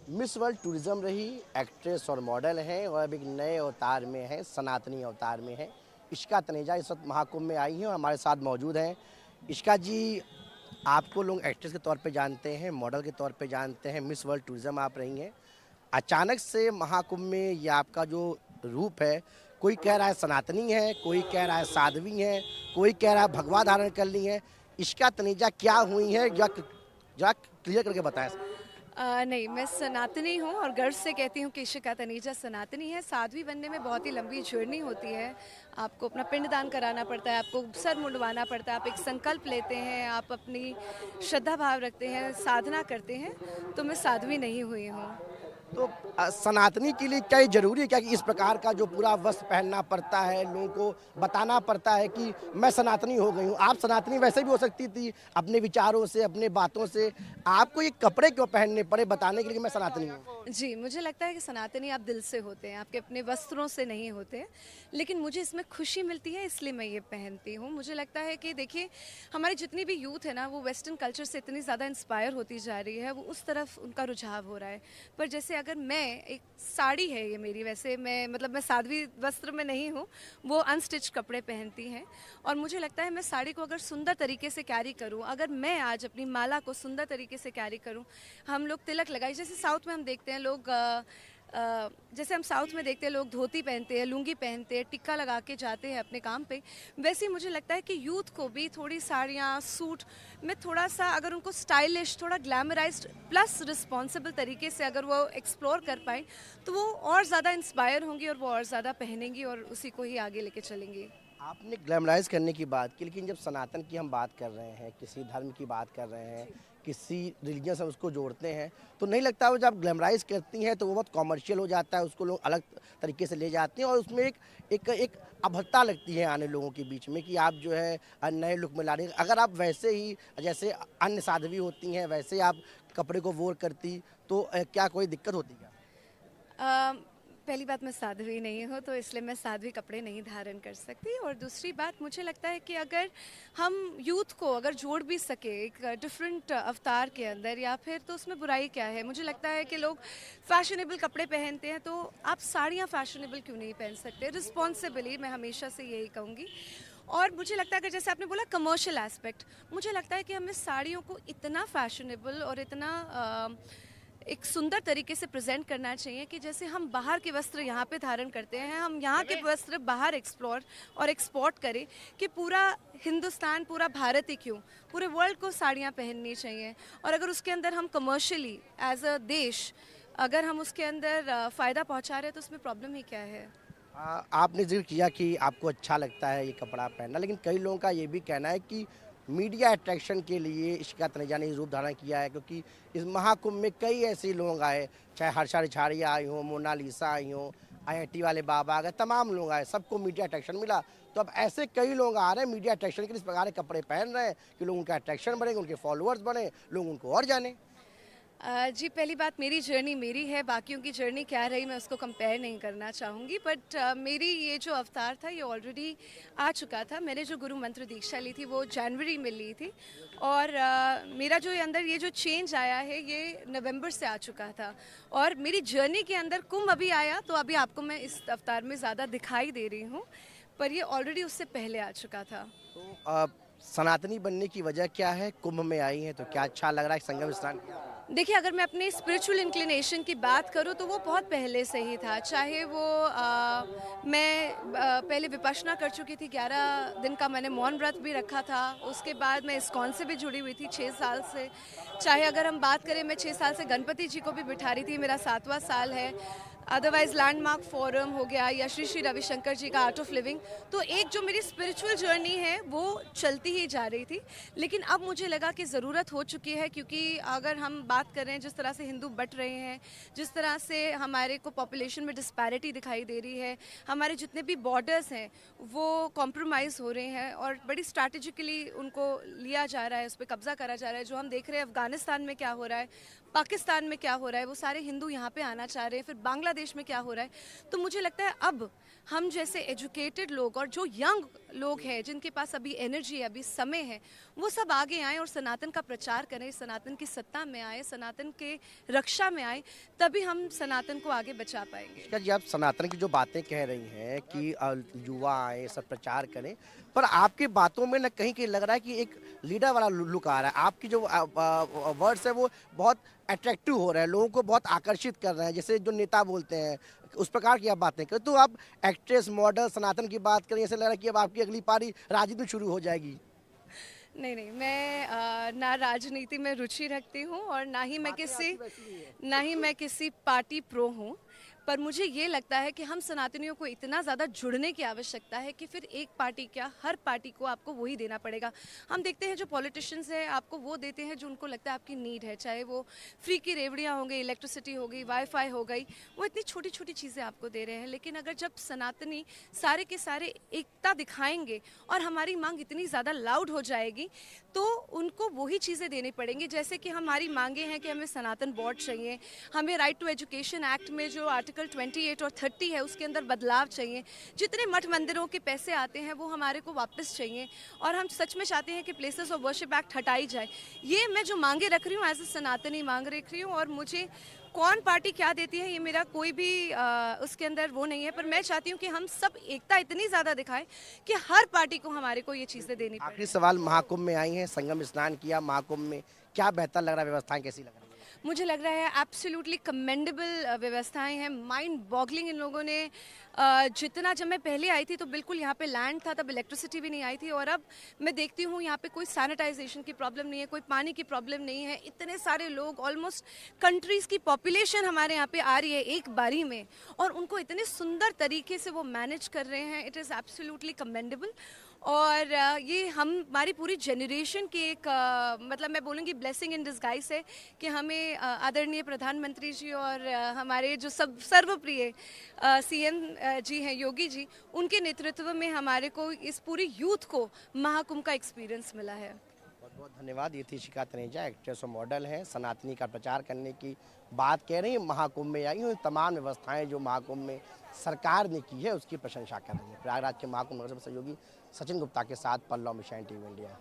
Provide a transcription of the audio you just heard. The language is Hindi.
मिस वर्ल्ड टूरिज्म रही, एक्ट्रेस और मॉडल हैं और अब एक नए अवतार में है, सनातनी अवतार में है। इश्का तनेजा इस वक्त महाकुंभ में आई हैं और हमारे साथ मौजूद हैं। इश्का जी, आपको लोग एक्ट्रेस के तौर पे जानते हैं, मॉडल के तौर पे जानते हैं, मिस वर्ल्ड टूरिज्म आप रही हैं। अचानक से महाकुंभ में ये आपका जो रूप है, कोई कह रहा है सनातनी है, कोई कह रहा है साध्वी है, कोई कह रहा है भगवा धारण कर ली है। इश्का तनेजा क्या हुई है, या क्लियर करके बताएं। नहीं, मैं सनातनी हूँ और गर्व से कहती हूँ कि इशिका तनीजा सनातनी है। साध्वी बनने में बहुत ही लंबी जर्नी होती है। आपको अपना पिंडदान कराना पड़ता है, आपको सर मुंडवाना पड़ता है, आप एक संकल्प लेते हैं, आप अपनी श्रद्धा भाव रखते हैं, साधना करते हैं, तो मैं साध्वी नहीं हुई हूँ। तो सनातनी के लिए क्या ये ज़रूरी है क्या कि इस प्रकार का जो पूरा वस्त्र पहनना पड़ता है, लोगों को बताना पड़ता है कि मैं सनातनी हो गई हूँ? आप सनातनी वैसे भी हो सकती थी अपने विचारों से, अपने बातों से। आपको ये कपड़े क्यों पहनने पड़े बताने के लिए कि मैं सनातनी हूँ? जी, मुझे लगता है कि सनातनी आप दिल से होते हैं, आपके अपने वस्त्रों से नहीं होते हैं। लेकिन मुझे इसमें खुशी मिलती है, इसलिए मैं ये पहनती हूँ। मुझे लगता है कि देखिए, हमारी जितनी भी यूथ है ना, वो वेस्टर्न कल्चर से इतनी ज़्यादा इंस्पायर होती जा रही है, वो उस तरफ उनका रुझाव हो रहा है। पर जैसे अगर मैं एक साड़ी है ये मेरी, वैसे मैं साध्वी वस्त्र में नहीं हूँ, वो अनस्टिच कपड़े पहनती हैं। और मुझे लगता है मैं साड़ी को अगर सुंदर तरीके से कैरी करूँ, अगर मैं आज अपनी माला को सुंदर तरीके से कैरी करूँ, हम लोग तिलक लगाए, जैसे साउथ में हम देखते हैं लोग जैसे हम साउथ में देखते हैं लोग धोती पहनते हैं, लुंगी पहनते हैं, टिक्का लगा के जाते हैं अपने काम पे। वैसे ही मुझे लगता है कि यूथ को भी थोड़ी साड़ियाँ, सूट में थोड़ा सा अगर उनको स्टाइलिश, थोड़ा ग्लैमराइज्ड प्लस रिस्पॉन्सिबल तरीके से अगर वो एक्सप्लोर कर पाएँ, तो वो और ज़्यादा इंस्पायर होंगी और वो और ज़्यादा पहनेंगी और उसी को ही आगे लेके चलेंगी। आपने ग्लैमराइज़ करने की बात की, लेकिन जब सनातन की हम बात कर रहे हैं, किसी धर्म की बात कर रहे हैं, किसी रिलीजन से उसको जोड़ते हैं, तो नहीं लगता वो जब ग्लैमराइज़ करती हैं तो वो बहुत कॉमर्शियल हो जाता है, उसको लोग अलग तरीके से ले जाते हैं और उसमें एक अभद्रता लगती है आने लोगों के बीच में कि आप जो है नए लुक में ला रही हैं। अगर आप वैसे ही जैसे अन्य साध्वी होती हैं, वैसे आप कपड़े को वोर करती, तो क्या कोई दिक्कत होती क्या? अ, पहली बात, मैं साध्वी नहीं हूँ, तो इसलिए मैं साध्वी कपड़े नहीं धारण कर सकती। और दूसरी बात, मुझे लगता है कि अगर हम यूथ को अगर जोड़ भी सके एक डिफरेंट अवतार के अंदर, या फिर तो उसमें बुराई क्या है? मुझे लगता है कि लोग फैशनेबल कपड़े पहनते हैं, तो आप साड़ियाँ फैशनेबल क्यों नहीं पहन सकते? रिस्पॉन्सिबली मैं हमेशा से यही कहूँगी। और मुझे लगता है कि जैसे आपने बोला कमर्शियल एस्पेक्ट, मुझे लगता है कि हमें साड़ियों को इतना फैशनेबल और इतना एक सुंदर तरीके से प्रेजेंट करना चाहिए कि जैसे हम बाहर के वस्त्र यहाँ पे धारण करते हैं, हम यहाँ के वस्त्र बाहर एक्सप्लोर और एक्सपोर्ट करें, कि पूरा हिंदुस्तान, पूरा भारत ही क्यों, पूरे वर्ल्ड को साड़ियाँ पहननी चाहिए। और अगर उसके अंदर हम कमर्शियली एज अ देश अगर हम उसके अंदर फ़ायदा पहुँचा रहे हैं, तो उसमें प्रॉब्लम ही क्या है? आपने ज़िक्र किया कि आपको अच्छा लगता है ये कपड़ा पहनना, लेकिन कई लोगों का ये भी कहना है कि मीडिया अट्रैक्शन के लिए इशिका तनेजा ने ये रूप धारण किया है, क्योंकि इस महाकुंभ में कई ऐसे लोग आए, चाहे हर्षा रिछाड़िया आई हों, मोनालिसा आई हों, आईआईटी वाले बाबा आ गए, तमाम लोग आए, सबको मीडिया अट्रैक्शन मिला। तो अब ऐसे कई लोग आ रहे हैं मीडिया अट्रैक्शन के लिए, इस प्रकार के कपड़े पहन रहे हैं कि लोग उनका अट्रैक्शन बढ़े, उनके फॉलोअर्स बढ़े, लोग उनको और जाने। जी, पहली बात, मेरी जर्नी मेरी है, बाकियों की जर्नी क्या रही मैं उसको कंपेयर नहीं करना चाहूँगी। बट मेरी ये जो अवतार था ये ऑलरेडी आ चुका था। मैंने जो गुरु मंत्र दीक्षा ली थी वो जनवरी में ली थी, और मेरा जो ये अंदर ये जो चेंज आया है ये नवंबर से आ चुका था। और मेरी जर्नी के अंदर कुंभ अभी आया, तो अभी आपको मैं इस अवतार में ज़्यादा दिखाई दे रही हूँ, पर ये ऑलरेडी उससे पहले आ चुका था। तो सनातनी बनने की वजह क्या है? कुंभ में आई हैं तो क्या अच्छा लग रहा है, संगम स्नान किया? देखिए, अगर मैं अपने स्पिरिचुअल इंक्लिनेशन की बात करूँ तो वो बहुत पहले से ही था। चाहे वो मैं पहले विपश्यना कर चुकी थी, 11 दिन का मैंने मौन व्रत भी रखा था। उसके बाद मैं इस्कॉन से भी जुड़ी हुई थी 6 साल से। चाहे अगर हम बात करें, मैं 6 साल से गणपति जी को भी बिठा रही थी, मेरा 7वां साल है। अदरवाइज़ लैंडमार्क फोरम हो गया, या श्री श्री रविशंकर जी का आर्ट ऑफ लिविंग। तो एक जो मेरी स्पिरिचुअल जर्नी है वो चलती ही जा रही थी। लेकिन अब मुझे लगा कि ज़रूरत हो चुकी है, क्योंकि अगर हम बात करें जिस तरह से हिंदू बट रहे हैं, जिस तरह से हमारे को पॉपुलेशन में डिस्पैरिटी दिखाई दे रही है, हमारे जितने भी बॉर्डर्स हैं वो कॉम्प्रोमाइज़ हो रहे हैं और बड़ी स्ट्रैटेजिकली उनको लिया जा रहा है, उस पर कब्ज़ा करा जा रहा है। जो हम देख रहे हैं अफ़गानिस्तान में क्या हो रहा है, पाकिस्तान में क्या हो रहा है, वो सारे हिंदू यहाँ पे आना चाह रहे हैं, फिर बांग्लादेश बांग्लादेश में क्या हो रहा है। तो मुझे लगता है अब हम जैसे एजुकेटेड लोग और जो यंग लोग हैं जिनके पास अभी एनर्जी है, अभी समय है, वो सब आगे आए और सनातन का प्रचार करें, सनातन की सत्ता में आए, सनातन के रक्षा में आए, तभी हम सनातन को आगे बचा पाएंगे। क्या जी आप सनातन की जो बातें कह रही हैं कि युवा आए सब प्रचार करें, पर आपकी बातों में ना कहीं लग रहा है कि एक लीडर वाला लुक आ रहा है। आपकी जो वर्ड्स है वो बहुत अट्रैक्टिव हो रहे हैं, लोगों को बहुत आकर्षित कर रहे हैं, जैसे जो नेता बोलते हैं उस प्रकार की आप बातें करें। तो आप एक्ट्रेस मॉडल सनातन की बात करें, ऐसे लग रहा है कि अब आपकी अगली पारी राजनीति शुरू हो जाएगी। नहीं नहीं, मैं ना राजनीति में रुचि रखती हूँ और ना ही मैं किसी पार्टी प्रो हूँ। पर मुझे ये लगता है कि हम सनातनियों को इतना ज़्यादा जुड़ने की आवश्यकता है कि फिर एक पार्टी क्या, हर पार्टी को आपको वही देना पड़ेगा। हम देखते हैं जो पॉलिटिशियंस हैं आपको वो देते हैं जो उनको लगता है आपकी नीड है, चाहे वो फ्री की रेवड़ियाँ हो गई, इलेक्ट्रिसिटी हो गई, वाईफाई हो गई, वो इतनी छोटी छोटी चीज़ें आपको दे रहे हैं। लेकिन अगर जब सनातनी सारे के सारे एकता दिखाएंगे और हमारी मांग इतनी ज़्यादा लाउड हो जाएगी तो उनको वही चीज़ें देनी पड़ेंगी। जैसे कि हमारी मांगे हैं कि हमें सनातन बोर्ड चाहिए, हमें राइट टू एजुकेशन एक्ट में जो आर्टिकल 28 और 30 है उसके अंदर बदलाव चाहिए, जितने मठ मंदिरों के पैसे आते हैं वो हमारे को वापस चाहिए, और हम सच में चाहते हैं कि प्लेसेस ऑफ वर्शिप एक्ट हटाई जाए। ये मैं जो मांगे रख रही हूँ एज ए सनातनी मांग रख रही हूँ, और मुझे कौन पार्टी क्या देती है ये मेरा कोई भी उसके अंदर वो नहीं है। पर मैं चाहती हूँ कि हम सब एकता इतनी ज़्यादा दिखाएं कि हर पार्टी को हमारे को ये चीज़ें देनी पड़े। आखिरी सवाल, महाकुंभ में आई हैं, संगम स्नान किया, महाकुंभ में क्या बेहतर लग रहा है, व्यवस्थाएं कैसी लग रही है? मुझे लग रहा है एब्सोल्युटली कमेंडेबल व्यवस्थाएं हैं, माइंड बॉगलिंग। इन लोगों ने जितना, जब मैं पहले आई थी तो बिल्कुल यहाँ पे लैंड था, तब इलेक्ट्रिसिटी भी नहीं आई थी, और अब मैं देखती हूँ यहाँ पे कोई सैनिटाइजेशन की प्रॉब्लम नहीं है, कोई पानी की प्रॉब्लम नहीं है। इतने सारे लोग, ऑलमोस्ट कंट्रीज़ की पॉपुलेशन हमारे यहाँ पे आ रही है एक बारी में, और उनको इतने सुंदर तरीके से वो मैनेज कर रहे हैं। It is absolutely commendable. और ये हमारी पूरी जनरेशन की एक मतलब मैं बोलूँगी ब्लेसिंग इन डिस्गाइज है कि हमें आदरणीय प्रधानमंत्री जी और हमारे जो सब सर्वप्रिय सीएम जी हैं, योगी जी, उनके नेतृत्व में हमारे को, इस पूरी यूथ को महाकुंभ का एक्सपीरियंस मिला है। बहुत बहुत धन्यवाद। ये थी शिखा तनेजा, एक्ट्रेस और मॉडल हैं, सनातनी का प्रचार करने की बात कह रही हैं, महाकुंभ में आई हैं, तमाम व्यवस्थाएं जो महाकुंभ में सरकार ने की है उसकी प्रशंसा कर रही है। प्रयागराज के महाकुंभ नगर सभा सहयोगी सचिन गुप्ता के साथ पल्लव मिशन टीवी इंडिया।